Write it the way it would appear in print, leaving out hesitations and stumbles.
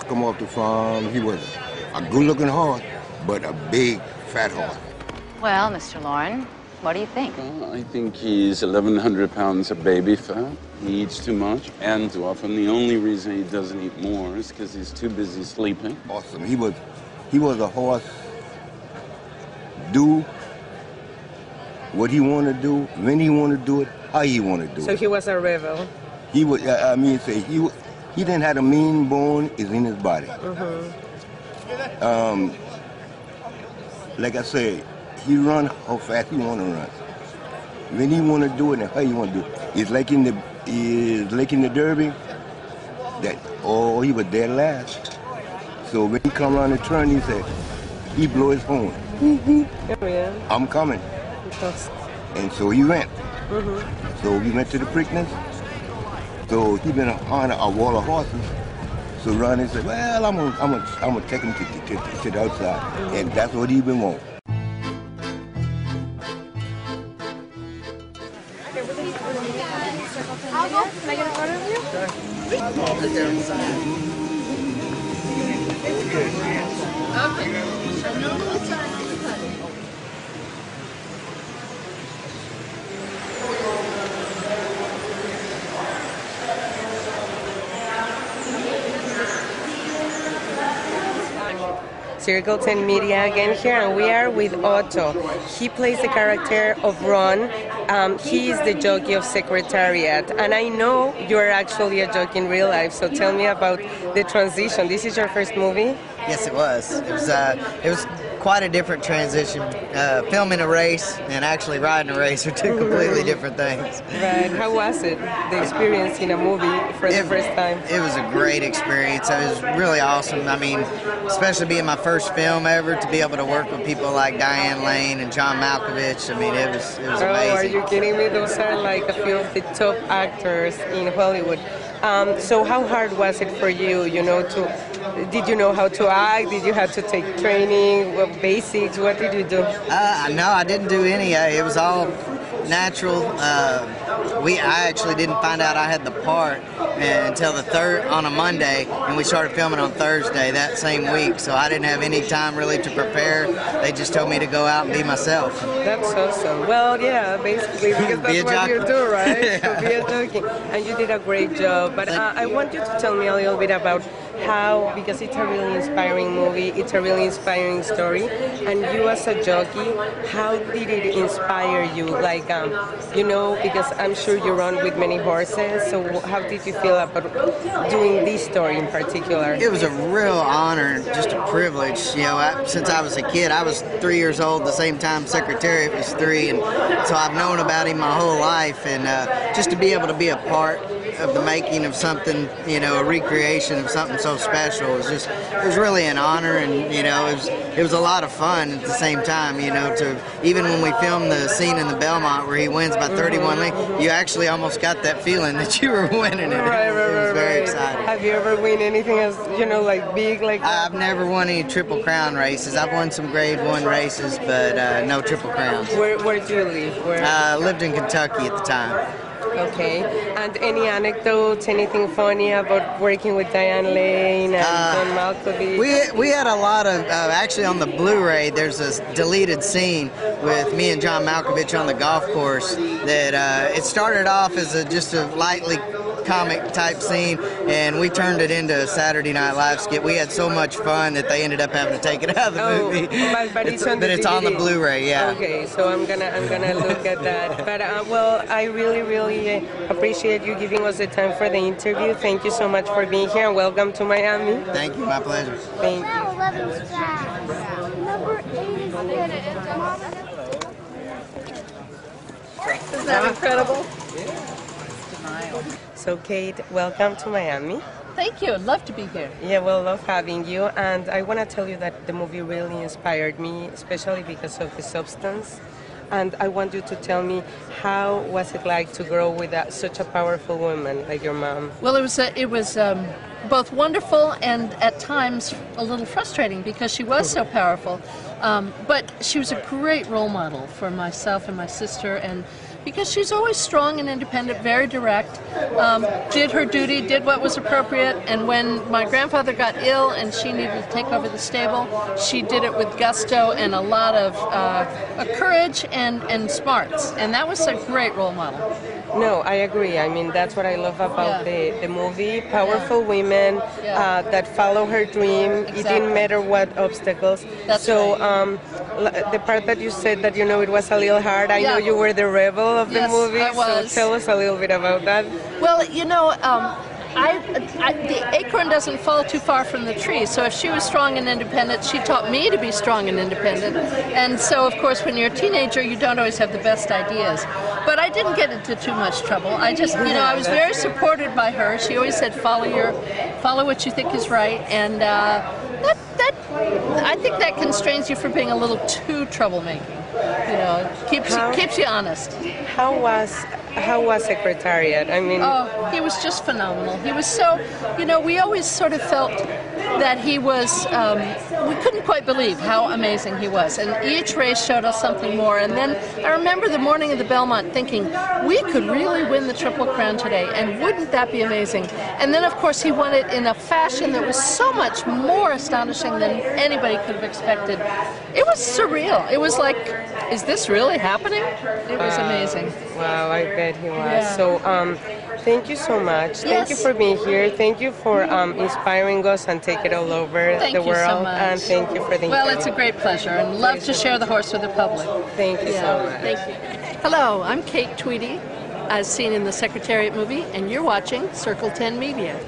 just come off the farm. He was a good-looking horse, but a big, fat horse. Well, Mr. Lauren, what do you think? Well, I think he's 1,100 pounds of baby fat. He eats too much and too often. The only reason he doesn't eat more is because he's too busy sleeping. Awesome. He was a horse. Do what he want to do, when he want to do it, how he want to do it. So he was a rebel. He was. I mean, say he didn't have a mean bone. Is in his body. Like I said, he run how fast he want to run. When he want to do it and how he want to do it. It's like in the Derby. That he was dead last. So when he come around the turn, he said, he blow his horn. Oh, yeah. I'm coming. And so he went. So we went to the Preakness. So he been on a wall of horses. So Ronnie said, well, I'm gonna take him to the outside. And that's what he been wanting. Can I get a photo of Circle 10 Media again here, and we are with Otto. He plays the character of Ron. He is the jockey of Secretariat, and I know you're actually a jockey in real life, so tell me about the transition. This is your first movie? Yes, it was. It was quite a different transition. Filming a race and actually riding a race are two completely different things. Right. How was it, the experience in a movie for the first time? It was a great experience. It was really awesome. I mean, especially being my first film ever, to be able to work with people like Diane Lane and John Malkovich. I mean, it was amazing. Oh, are you kidding me? Those are like a few of the top actors in Hollywood. So how hard was it for you, did you know how to act? Did you have to take training? What basics? What did you do? No, I didn't do any. It was all natural. I actually didn't find out I had the part until the third on a Monday, and we started filming on Thursday that same week. So I didn't have any time really to prepare. They just told me to go out and be myself. That's awesome. Well, yeah, basically because that's what you do, right? Yeah. To be a jockey, and you did a great job. But I want you to tell me a little bit about how, because it's a really inspiring movie, it's a really inspiring story, and you as a jockey, how did it inspire you? Like, because I'm sure you run with many horses, so how did you feel about doing this story in particular? It was a real honor, just a privilege. Since I was a kid, I was 3 years old the same time Secretariat was 3, and so I've known about him my whole life, and just to be able to be a part of the making of something, a recreation of something so special, it was really an honor, and it was a lot of fun at the same time. Even when we filmed the scene in the Belmont where he wins by 31 lengths, you actually almost got that feeling that you were winning it. It was very exciting. Have you ever won anything else, like big like that? I've never won any Triple Crown races. I've won some Grade 1 races, but no Triple Crowns. Where did you live? I lived in Kentucky at the time. Okay. And any anecdotes, anything funny about working with Diane Lane and John Malkovich? We had a lot of, actually on the Blu-ray, there's a deleted scene with me and John Malkovich on the golf course that it started off as just a lightly comic type scene, and we turned it into a Saturday Night Live skit. We had so much fun that they ended up having to take it out of the movie. But it's on the it's on the Blu-ray, yeah. Okay, so I'm gonna look at that. But well, I really appreciate you giving us the time for the interview. Thank you so much for being here, and welcome to Miami. Thank you, my pleasure. Thank you. Number 8 is Isn't that incredible? So Kate, welcome to Miami. Thank you. I'd love to be here. Yeah, well, love having you. And I want to tell you that the movie really inspired me, especially because of the substance. And I want you to tell me, how was it like to grow with such a powerful woman like your mom? Well, it was both wonderful and at times a little frustrating because she was so powerful. But she was a great role model for myself and my sister, and because she's always strong and independent, very direct, did her duty, did what was appropriate, and when my grandfather got ill and she needed to take over the stable, she did it with gusto and a lot of courage and smarts, and that was a great role model. No, I agree. I mean, that's what I love about the movie. Powerful women that follow her dream. Exactly. It didn't matter what obstacles. That's so right. The part that you said that, you know, it was a little hard, I know you were the rebel of the movie. I was. So tell us a little bit about that. Well, you know, the acorn doesn't fall too far from the tree, so if she was strong and independent, she taught me to be strong and independent. And so, of course, when you're a teenager, you don't always have the best ideas. But I didn't get into too much trouble. I just, you know, I was very supported by her. She always said, follow what you think is right, and I think that constrains you from being a little too troublemaking. You know, keeps you honest. How was Secretariat? I mean, oh, he was just phenomenal. He was so, you know, we always sort of felt that he was, we couldn't quite believe how amazing he was. And each race showed us something more. And then I remember the morning of the Belmont thinking, we could really win the Triple Crown today, and wouldn't that be amazing? And then, of course, he won it in a fashion that was so much more astonishing than anybody could have expected. It was surreal. It was like, is this really happening? It was amazing. Wow, I bet he was. Yeah. So, thank you so much. Yes. Thank you for being here. Thank you for inspiring us and take it all over the world. So much. And thank you for the Well, it's a great pleasure, and love to share the horse with the public. Thank you so much. Thank you. Hello, I'm Kate Tweedy, as seen in the Secretariat movie, and you're watching Circle 10 Media.